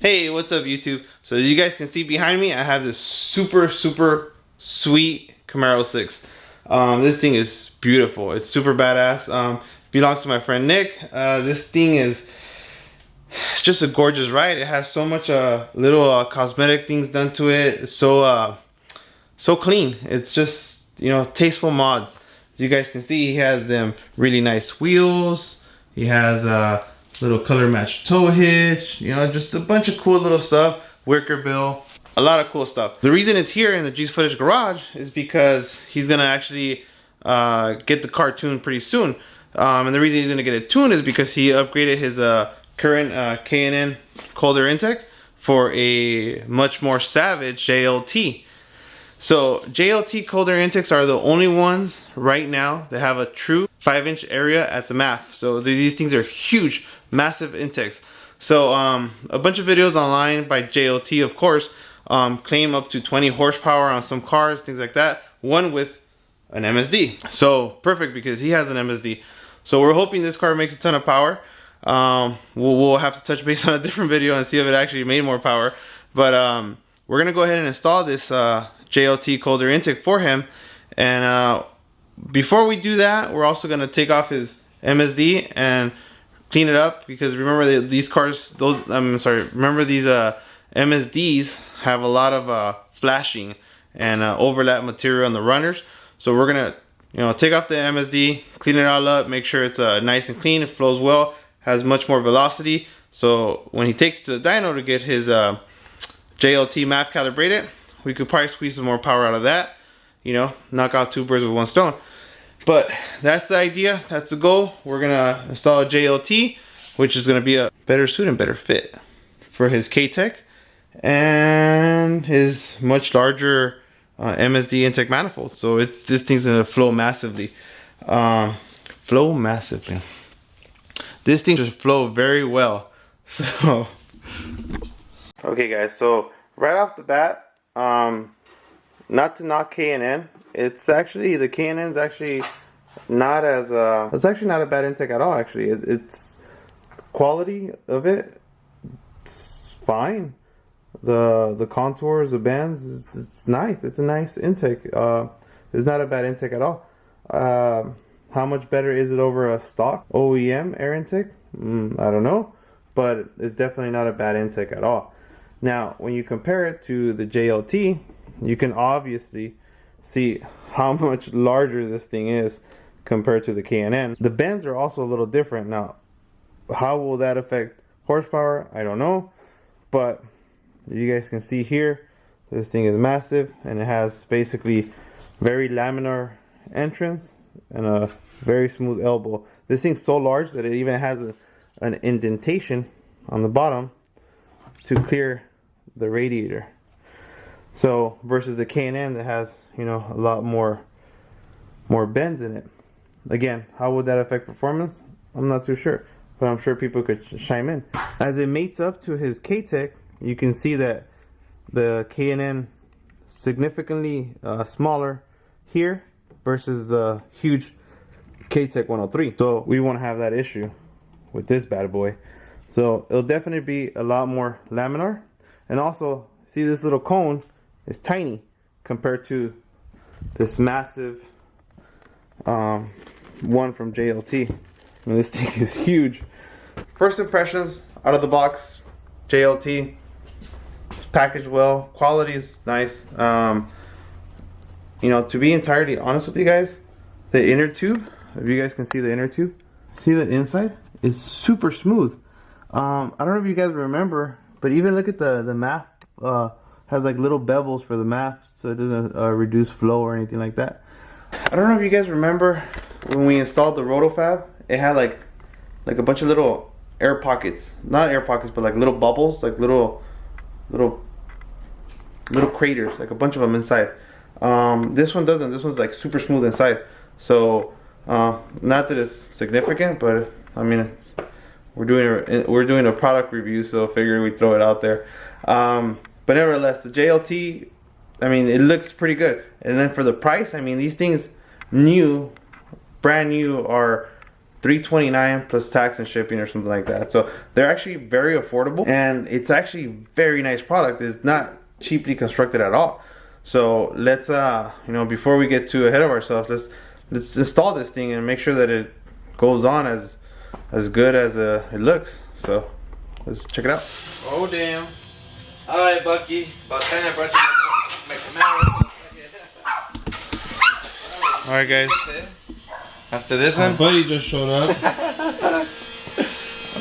Hey, what's up YouTube? So as you guys can see behind me, I have this super sweet Camaro 6. This thing is beautiful. It's super badass. Belongs to my friend Nick. This thing is it's just a gorgeous ride. It has so much little cosmetic things done to it. It's so clean. It's just, you know, tasteful mods. As you guys can see, he has them really nice wheels. He has little color matched tow hitch, you know, just a bunch of cool little stuff. Wicker bill, a lot of cool stuff. The reason it's here in the G's Footage garage is because he's gonna actually get the car tuned pretty soon. And the reason he's gonna get it tuned is because he upgraded his current K&N cold air intake for a much more savage JLT. So JLT cold air intakes are the only ones right now that have a true 5-inch area at the MAF. So these things are huge, massive intakes. So a bunch of videos online by JLT, of course, claim up to 20 horsepower on some cars, things like that. One with an MSD. So perfect because he has an MSD. So we're hoping this car makes a ton of power. We'll have to touch base on a different video and see if it actually made more power. But we're gonna go ahead and install this JLT cold air intake for him. And before we do that, we're also gonna take off his MSD and clean it up, because remember these cars, remember these MSDs have a lot of flashing and overlap material on the runners. So we're gonna, you know, take off the MSD, clean it all up, make sure it's nice and clean, it flows well, has much more velocity. So when he takes it to the dyno to get his JLT map calibrated, we could probably squeeze some more power out of that, you know, knock out 2 birds with 1 stone. But that's the idea, that's the goal. We're gonna install a JLT, which is gonna be a better suit and better fit for his K-Tech and his much larger MSD intake manifold. So this thing's gonna flow massively. This thing just flow very well. So, okay guys, so right off the bat, not to knock K&N, it's actually, the K&N's actually not as it's actually not a bad intake at all. Actually, it's quality of it, it's fine. The contours, the bends, it's nice. It's a nice intake. It's not a bad intake at all. How much better is it over a stock OEM air intake? I don't know, but it's definitely not a bad intake at all. Now, when you compare it to the JLT, you can obviously see how much larger this thing is compared to the K&N. The bends are also a little different. Now, how will that affect horsepower? I don't know, but you guys can see here, this thing is massive, and it has basically very laminar entrance and a very smooth elbow. This thing's so large that it even has an indentation on the bottom to clear the radiator. So versus the K&N that has, you know, a lot more bends in it. Again, how would that affect performance? I'm not too sure, but I'm sure people could chime in. As it mates up to his K-Tech, you can see that the K&N significantly smaller here versus the huge K-Tech 103. So we won't have that issue with this bad boy. So it'll definitely be a lot more laminar. And also, see, this little cone is tiny compared to this massive one from JLT. And this thing is huge. First impressions out of the box, JLT, it's packaged well, quality is nice. You know, to be entirely honest with you guys, the inner tube, if you guys can see the inner tube, see the inside is super smooth. I don't know if you guys remember, but even look at the MAF, has like little bevels for the MAF, so it doesn't reduce flow or anything like that. I don't know if you guys remember when we installed the Rotofab, it had like a bunch of little air pockets, not air pockets, but like little bubbles, like little craters, like a bunch of them inside. This one doesn't. This one's like super smooth inside. So not that it's significant, but I mean, we're doing a product review, so I figured we'd throw it out there. But nevertheless, the JLT, I mean, it looks pretty good. And then for the price, I mean, these things brand new, are $329 plus tax and shipping or something like that. So they're actually very affordable, and it's actually very nice product. It's not cheaply constructed at all. So let's you know, before we get too ahead of ourselves, let's install this thing and make sure that it goes on as good as it looks. So let's check it out. Oh damn. All right, Bucky. About time I brought you my camaro. All right, guys. After this one, my buddy just showed up. I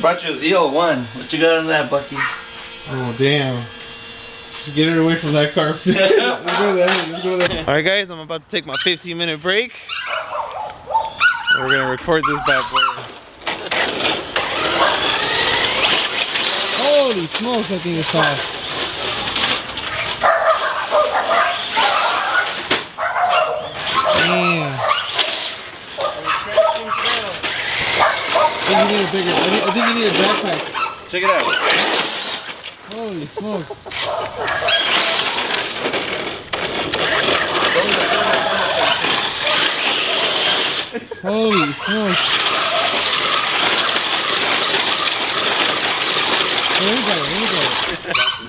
brought you a ZL1. What you got on that, Bucky? Oh damn. Just get it away from that car. Let's go there. Let's go there. all right, guys. I'm about to take my 15-minute break. We're gonna record this bad boy. Holy smokes, that thing is fast. Damn. I think you need a bigger. I think you need a backpack. Check it out. Holy smokes. Holy smokes. Here we go.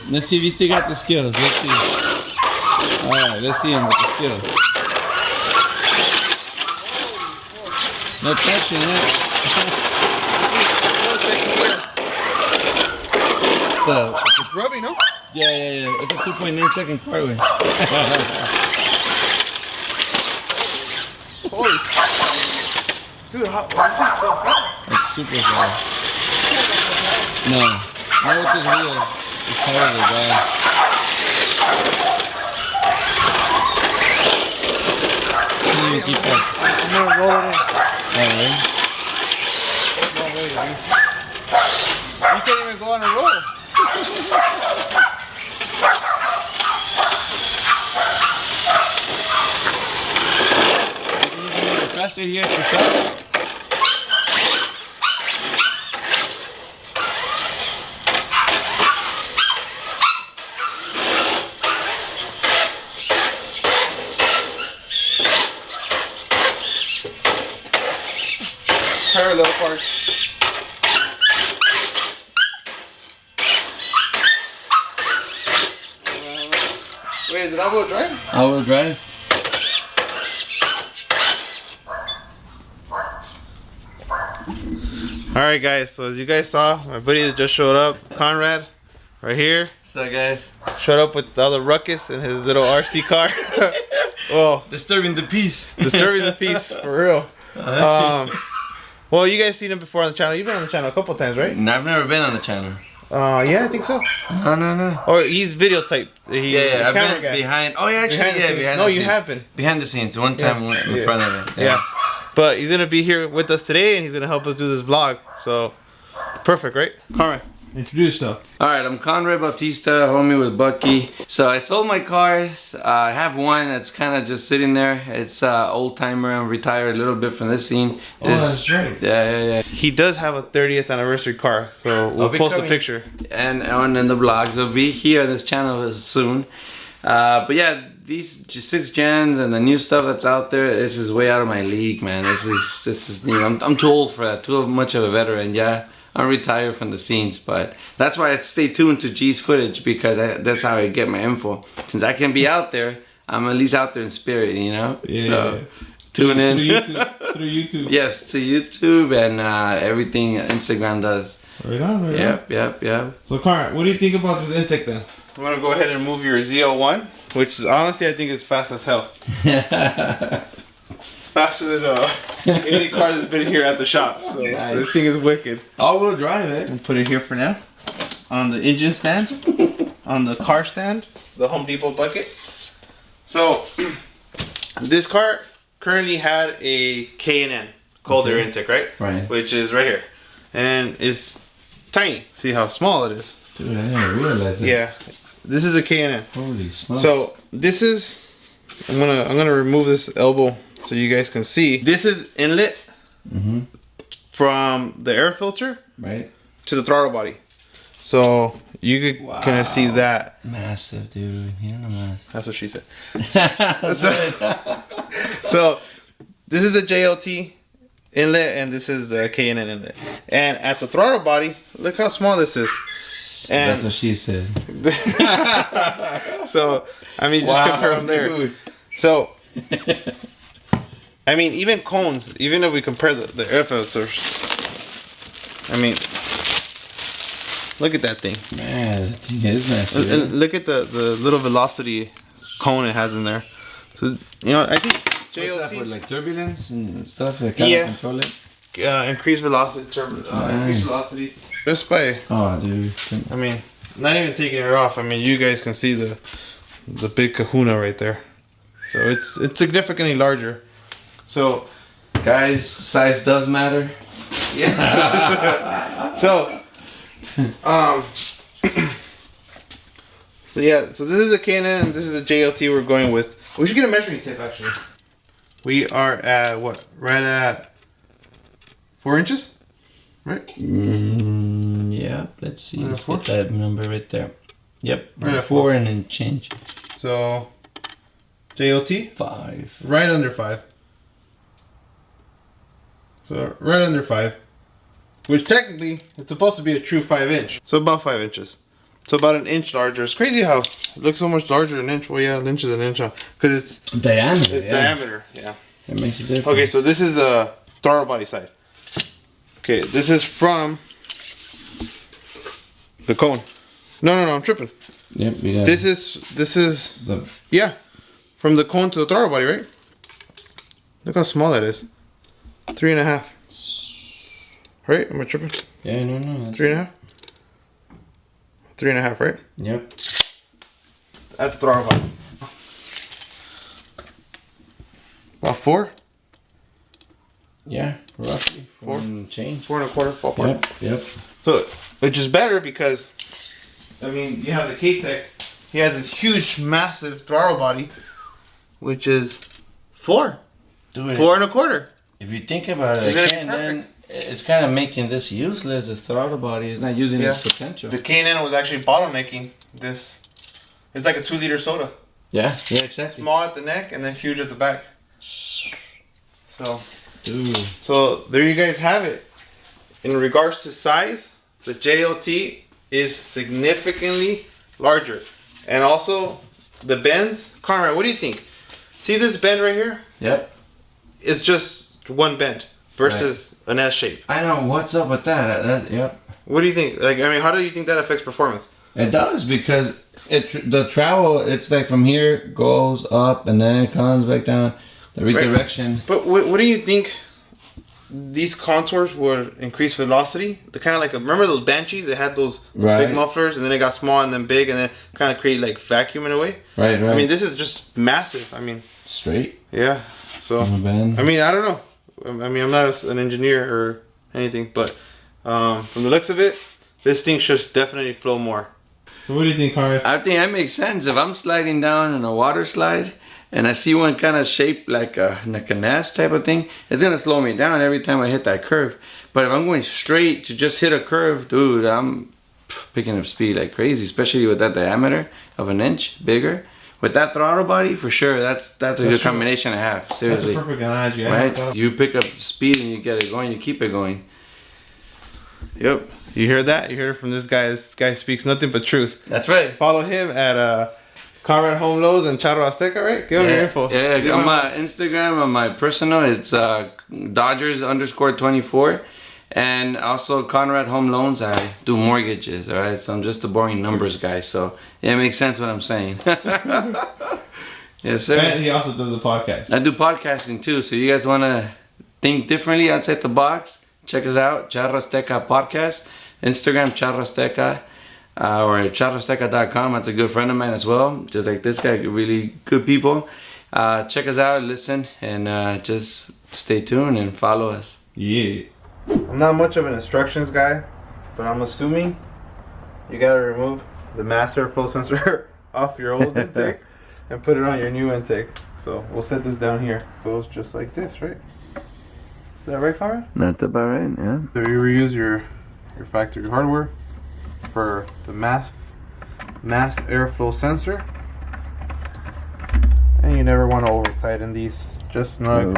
Let's see if he still got the skills. Let's see. Alright, let's see him with the skills. No touching it. It's rubbing, no? Yeah. It's a 2.9 second carway. Holy. Dude, how is this so fast? It's super fast. No. Not with this wheel. It's terrible, guys. Can't even keep up. I'm gonna roll it in. Alright. No way, dude. You can't even go on a roll. Faster here at your shop. Parallel parts. Wait, is it all-wheel drive? All-wheel drive. Alright guys, so as you guys saw, my buddy that just showed up, Conrad, right here, So, guys, showed up with all the ruckus in his little RC car. Well, disturbing the peace. disturbing the peace, for real. Well, you guys seen him before on the channel. You've been on the channel a couple times, right? I've never been on the channel. Yeah, I think so. No. Or he's video type. Yeah, I've been behind. Oh, yeah, actually, Behind the scenes. behind No, the you scenes. have been. Behind the scenes. One time we went in front of it. Yeah. But he's gonna be here with us today, and he's gonna help us do this vlog. So, perfect, right? Conrad, introduce yourself. Alright, I'm Conrad Bautista, homie with Bucky. So I sold my cars. I have one that's kind of just sitting there. It's old timer. I'm retired a little bit from this scene. That's right. Yeah. He does have a 30th anniversary car, so we'll be post a coming. picture. And in the vlogs, it'll be here on this channel soon. But yeah, these 6 gens and the new stuff that's out there, this is way out of my league, man. This is new. I'm too old for that. Too much of a veteran. Yeah, I'm retired from the scenes, but that's why I stay tuned to G's footage, because that's how I get my info. Since I can be out there, I'm at least out there in spirit, you know. Yeah. So tune in. Through YouTube. Yes, to YouTube and everything Instagram does. Right on. Yep. So, Conrad, what do you think about this intake then? I'm gonna go ahead and move your ZL1, which is honestly I think is fast as hell. Faster than any car that's been here at the shop. So Nice. this thing is wicked. All-wheel drive it. I'll put it here for now. On the engine stand, on the car stand, the Home Depot bucket. So this car currently had a K&N cold air intake, right? Right. Which is right here, and it's tiny. See how small it is? Dude, I didn't realize that. Yeah, this is a K&N. Holy smokes. So this is, I'm gonna remove this elbow so you guys can see. This is inlet from the air filter Right. to the throttle body. So you could kind of see that. Massive, dude. You know, massive. That's what she said. That's So this is a JLT inlet, and this is the K&N inlet. And at the throttle body, look how small this is. And that's what she said. So, I mean, just compare them there. Dude. So, I mean, even cones, even if we compare the air filters, I mean, look at that thing. Man, that thing is massive. And look at the little velocity cone it has in there. So, you know, I think What's that for, JLT, like turbulence and stuff that kind Yeah. of control it? increased velocity, increased Nice. velocity. Just by, Oh, dude. I mean, not even taking it off. I mean, you guys can see the big kahuna right there. So it's significantly larger. So Guys, size does matter. yeah. So so yeah. So this is a K&N and this is a JLT we're going with. We should get a measuring tape actually. We are at what? Right at 4 inches, right? Yeah, let's see. Right at Let's 4? get that number right there. Yep, Right at 4 and then change. So JLT 5. right under 5. So right under 5, which technically it's supposed to be a true 5-inch. So about 5 inches. So about an inch larger. It's crazy how it looks so much larger an inch. Well, yeah, an inch is an inch, because it's Diameter. Yeah. diameter. Yeah. It makes a difference. Okay, so this is the throttle body side. Okay, this is from the cone. No, I'm tripping. Yep, we got This is the yeah, from the cone to the throttle body, right? Look how small that is. 3.5. Right? Am I tripping? yeah, no, that's 3.5. 3.5, right? Yep. At the throttle body. About 4. Yeah, roughly 4. and change. 4.25 ballpark. Yep. So, which is better because, I mean, you have the K-Tech. He has this huge, massive throttle body, which is 4. Dude, 4.25. if you think about it, Isn't it again, then it's kind of making this useless. This throttle body is not using Yeah. its potential. The K&N was actually bottlenecking this. It's like a 2-liter soda. Yeah, exactly. Small at the neck and then huge at the back. So, Dude. so there you guys have it. In regards to size, the JLT is significantly larger. And also, the bends. Conrad, what do you think? See this bend right here? Yep. It's just one bend versus an S shape. I know what's up with that. Yep. What do you think? Like, I mean, how do you think that affects performance? It does because the travel. It's like from here goes up and then it comes back down. The redirection. But what do you think? These contours would increase velocity. They're kind of like remember those Banshees? They had those big mufflers, and then it got small and then big, and then kind of create like vacuum in a way. Right. I mean, this is just massive. I mean, straight. yeah. So On the bend. I mean, I don't know. I mean, I'm not an engineer or anything, but from the looks of it, this thing should definitely flow more. What do you think, Conrad? I think that makes sense. If I'm sliding down in a water slide and I see one kind of shaped like a nest type of thing, it's gonna slow me down every time I hit that curve. But if I'm going straight to just hit a curve, dude, I'm picking up speed like crazy, especially with that diameter of an inch bigger. With that throttle body, for sure, that's a good combination to have. Seriously. That's a perfect analogy. Right? You pick up speed and you get it going, you keep it going. Yep. You hear that? You hear it from this guy. This guy speaks nothing but truth. That's right. Follow him at Conrad Home Lows and Charro Azteca, right? Give him your info. Yeah, on my Instagram, on my personal, it's Dodgers_24. And also Conrad Home Loans, I do mortgages, all right? So I'm just a boring numbers guy. So yeah, it makes sense what I'm saying. Yes, sir. And he also does a podcast. I do podcasting too. So you guys want to think differently outside the box? Check us out, Charro Azteca Podcast. Instagram, Charro Azteca. Or charroazteca.com. That's a good friend of mine as well. Just like this guy, really good people. Check us out, listen, and just stay tuned and follow us. Yeah. I'm not much of an instructions guy, but I'm assuming you gotta remove the master flow sensor off your old intake and put it on your new intake. So we'll set this down here. Goes just like this, right? Is that right, Conrad? That's about right, yeah. So you reuse your factory hardware for the mass airflow sensor, and you never want to over tighten these. Just snug.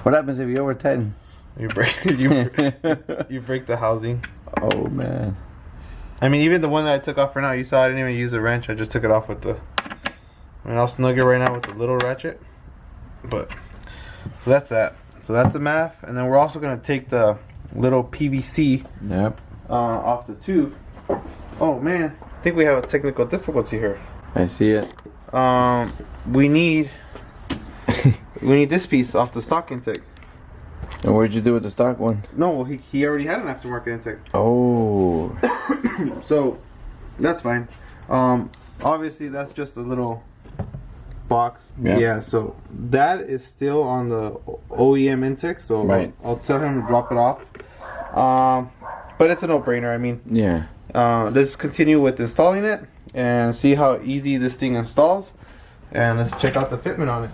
What happens if you over tighten? You break you break the housing. Oh man. I mean, even the one that I took off for now, you saw I didn't even use a wrench. I just took it off with the. I mean, I'll snug it right now with the little ratchet. But so that's that. So that's the MAF, and then we're also gonna take the little PVC Yep. off the tube. Oh man, I think we have a technical difficulty here. I see it. We need this piece off the stock intake. And what'd you do with the stock one? No, well, he already had an aftermarket intake. Oh. So that's fine. Obviously that's just a little box. Yeah, so that is still on the OEM intake, so right. I'll tell him to drop it off. But it's a no-brainer. I mean, yeah. Let's continue with installing it and see how easy this thing installs, and let's check out the fitment on it.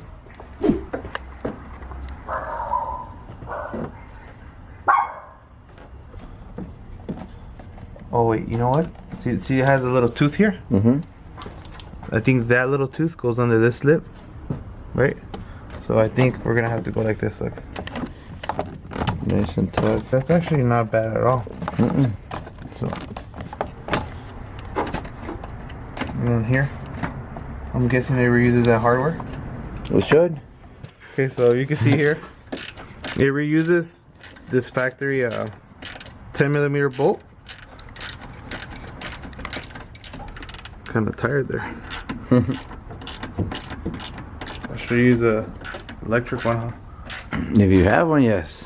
Oh wait, you know what? See it has a little tooth here? Mm-hmm. I think that little tooth goes under this lip, right? So I think we're gonna have to go like this, look. Nice and tough. That's actually not bad at all. Mm-mm. So, and then here, I'm guessing it reuses that hardware. We should. Okay, so you can see here, it reuses this factory 10mm bolt. Kind of tired there. I should use a electric one, huh? If you have one, yes.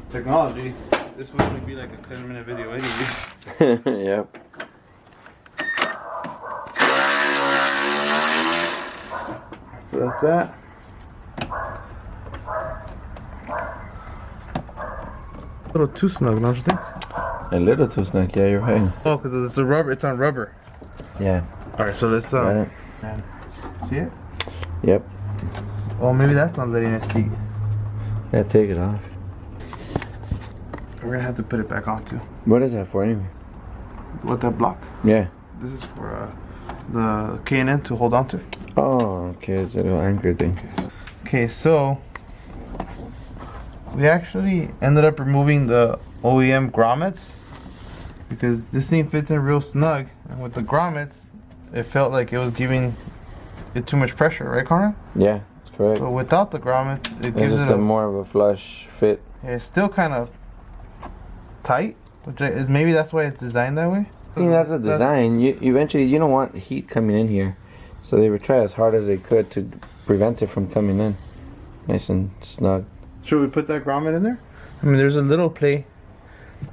Technology. This would only be like a 10-minute video anyways. Yep. So that's that. A little too snug, don't you think? A little too snug, yeah, you're right. Oh, because it's a rubber. It's on rubber. Yeah. All right, so let's Got it. see it. Yep. Oh, maybe that's not letting it see. Yeah, take it off. We're gonna have to put it back on too. What is that for anyway? What, that block? Yeah. This is for the K&N to hold on to. Oh, okay, it's a little anchor thing. Okay, so we actually ended up removing the OEM grommets because this thing fits in real snug, and with the grommets it felt like it was giving it too much pressure, right, Connor? Yeah, that's correct. But without the grommets, it gives It's just it a more of a flush fit. it's still kind of tight, which maybe that's why it's designed that way. I think that's a design. You eventually you don't want heat coming in here, so they would try as hard as they could to prevent it from coming in, nice and snug. Should we put that grommet in there? I mean, there's a little play.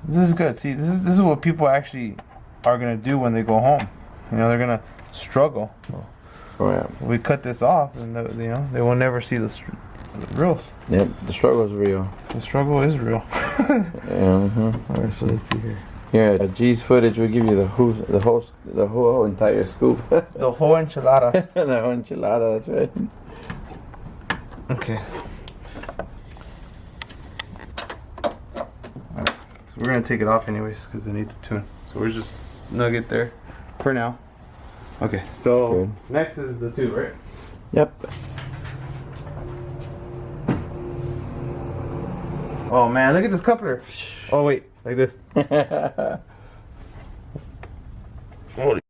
This is good. See, this is what people actually are gonna do when they go home. You know, they're gonna struggle. Oh yeah. We cut this off, and you know they will never see the reals. Yep, the struggle's real. The struggle is real. Alright, so let's see here. Yeah, G's footage will give you the whole entire scoop. The whole enchilada. The whole enchilada, that's right. Okay. Alright, so we're gonna take it off anyways because it needs to tune. So we're just snug it there for now. Okay, so Good. next is the tube, right? Yep. Oh man, look at this coupler. Oh wait, like this. Holy.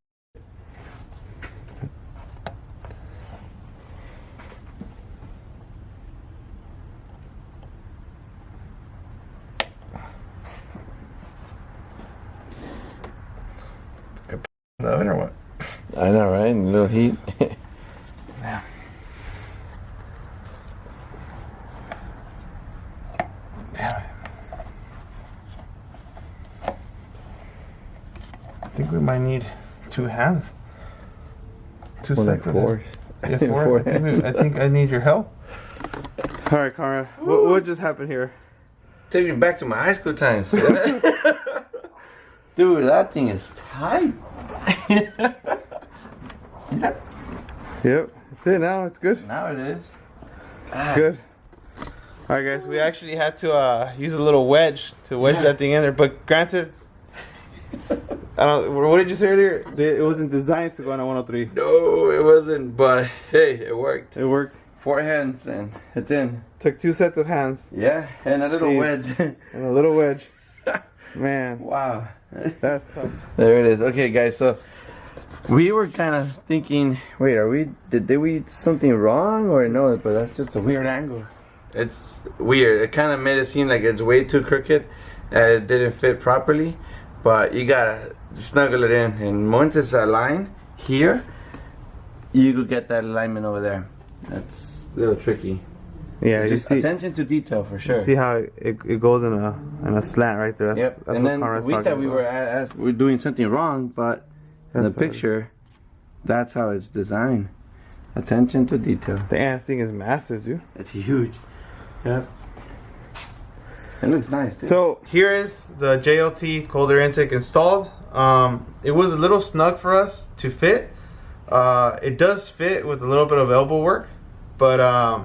Oven or what? I know, right? A little heat. Yeah. Damn it. I think we might need 2 hands. 2 Well, sets like of 4. Yeah, 4. I think I need your help. All right, Conrad. What just happened here? Take me back to my high school times. Dude, that thing is tight. Yep, that's it now. It's good. Now it is. It's good. Alright guys, we actually had to use a little wedge to wedge that thing in there, but granted, I don't. What did you say earlier? It wasn't designed to go on a 103. No, it wasn't. But hey, it worked. It worked. 4 hands and it's in. Took 2 sets of hands. Yeah, and a little Jeez. wedge. And a little wedge. Man, Wow. that's tough. There it is. Okay, guys. So we were kind of thinking, wait, did we do something wrong or no? But that's just a weird angle. It's weird. It kind of made it seem like it's way too crooked. It didn't fit properly. But you gotta snuggle it in, and once it's aligned here, you could get that alignment over there. That's a little tricky. Yeah, Just you see, attention to detail for sure. see how it goes in a slant right there. Yep. That's And what then Conrad's we talking thought we about. were doing something wrong, but in the That's what it is. picture, that's how it's designed. Attention to detail. The ass thing is massive, dude. It's huge. Yep. It looks nice too. So here is the JLT cold air intake installed. It was a little snug for us to fit. It does fit with a little bit of elbow work, but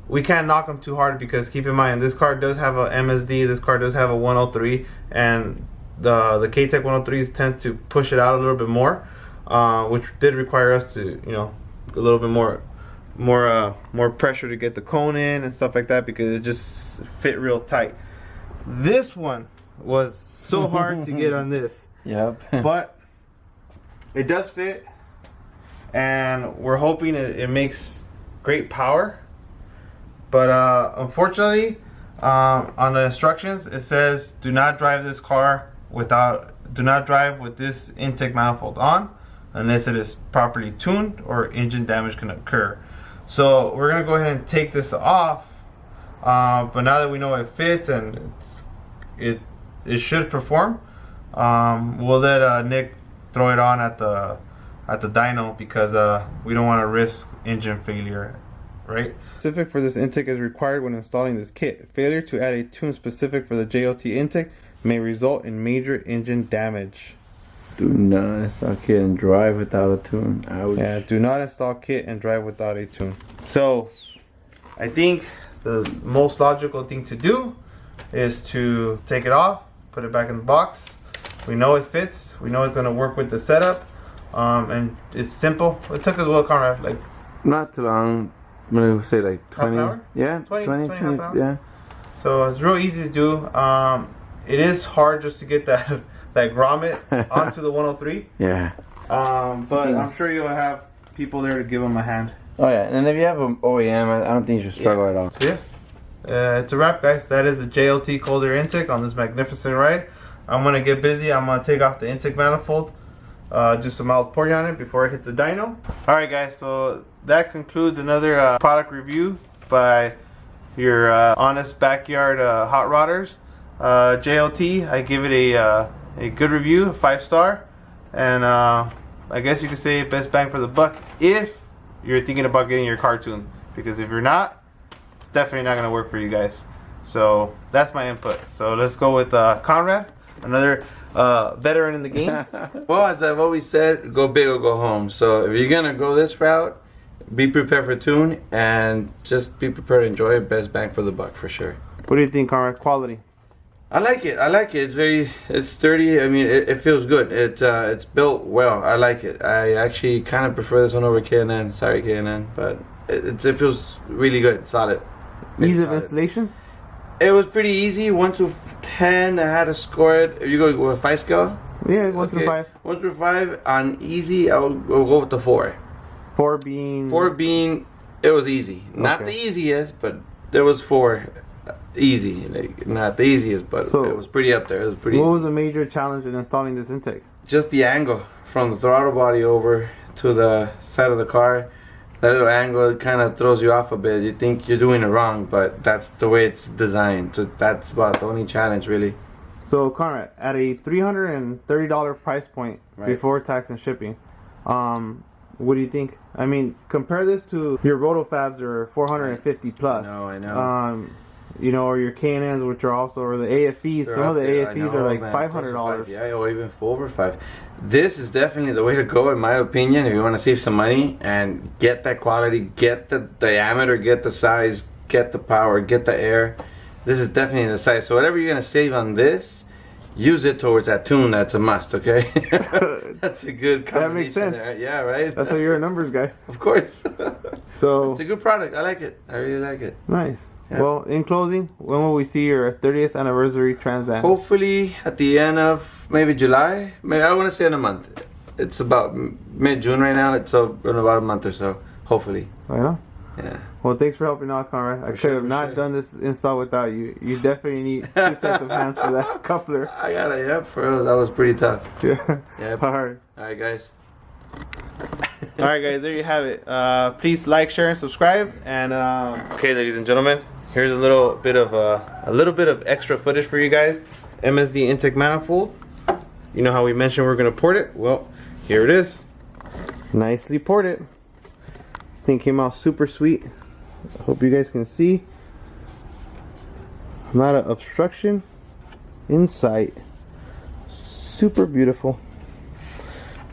we can't knock them too hard because keep in mind this car does have a MSD. This car does have a 103, and the K-Tech 103s tend to push it out a little bit more, which did require us to, you know, a little bit more pressure to get the cone in and stuff like that because it just fit real tight. This one was so hard to get on this, Yep. but it does fit, and we're hoping it makes great power. But unfortunately, on the instructions it says do not drive this car do not drive with this intake manifold on unless it is properly tuned or engine damage can occur. So we're gonna go ahead and take this off, but now that we know it fits and it should perform, we'll let Nick throw it on at the dyno because we don't want to risk engine failure, right? Specific for this intake is required when installing this kit. Failure to add a tune specific for the JLT intake may result in major engine damage. Do not install kit and drive without a tune. Ouch. Yeah, do not install kit and drive without a tune. So, I think the most logical thing to do is to take it off, put it back in the box. We know it fits. We know it's gonna work with the setup, and it's simple. It took us what, Conrad? Like Not too long. I'm gonna say like 20. Half an hour? Yeah, 20, 20, half an hour? yeah. So it's real easy to do. It is hard just to get that grommet onto the 103. Yeah. But I'm sure you'll have people there to give them a hand. Oh yeah, and if you have an OEM, I don't think you should struggle at all. So yeah, it's a wrap, guys. That is a JLT cold air intake on this magnificent ride. I'm gonna get busy. I'm gonna take off the intake manifold, do some mild pouring on it before it hits the dyno. All right, guys. So that concludes another product review by your honest backyard hot rodders. JLT. I give it a good review, a 5-star, and I guess you could say best bang for the buck if you're thinking about getting your car tuned. Because if you're not, it's definitely not gonna work for you guys. So that's my input. So let's go with Conrad, another veteran in the game. Well, as I've always said, go big or go home. So if you're gonna go this route, be prepared for tune and just be prepared to enjoy it. Best bang for the buck for sure. What do you think, Conrad? Quality? I like it. It's sturdy. I mean, it feels good. It's built well. I like it. I actually kind of prefer this one over K&N. Sorry, K&N, but it feels really good. Solid. Ease of solid. installation? It was pretty easy. 1 to 10. I had to score it. If you go with 5 scale. Yeah, 1 through 5. 1 through 5 on easy. I'll go with the 4. 4 being. 4 being it was easy. Not the easiest, but there was 4. Easy, like not the easiest, but So, it was pretty up there. It was pretty What easy. was the major challenge in installing this intake? Just the angle from the throttle body over to the side of the car. That little angle kind of throws you off a bit. You think you're doing it wrong, but that's the way it's designed. So that's about the only challenge, really. So Conrad, at a $330 price point before tax and shipping, what do you think? I mean, compare this to your Rotofabs are 450 plus. I know. You know, or your K&Ns, which are also, or the AFEs. They're Some of the up there, AFEs I know, are like man, $500. close to 5, yeah, or even over 5. This is definitely the way to go, in my opinion, if you want to save some money and get that quality, get the diameter, get the size, get the power, get the air. This is definitely the size. So whatever you're gonna save on this, use it towards that tune, that's a must, okay? That's a good combination. That makes sense. There. Yeah, right? That's why you're a numbers guy. Of course. So it's a good product. I like it. I really like it. nice. Yeah. Well, in closing, when will we see your 30th anniversary Trans Am? Hopefully at the end of maybe July. Maybe I want to say in a month. It's about mid-June right now. It's in about a month or so. Hopefully. I know. Yeah. Well, thanks for helping out, Conrad. I could have not done this install without you. You definitely need 2 sets of hands for that coupler. I got it. Yep. For real, that was pretty tough. Yeah. Yep. All right. All right, guys. All right, guys. There you have it. Please like, share, and subscribe. And okay, ladies and gentlemen, here's a little bit of extra footage for you guys. MSD intake manifold. You know how we mentioned we're gonna port it? Well, here it is. Nicely ported. This thing came out super sweet. I hope you guys can see. Not an obstruction in sight. Super beautiful.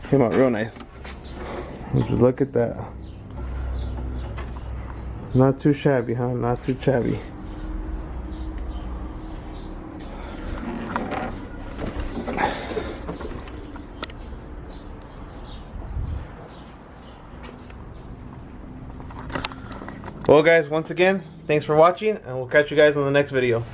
Came out real nice. Just look at that. Not too shabby, huh? Not too shabby. Well, guys, once again, thanks for watching, and we'll catch you guys on the next video.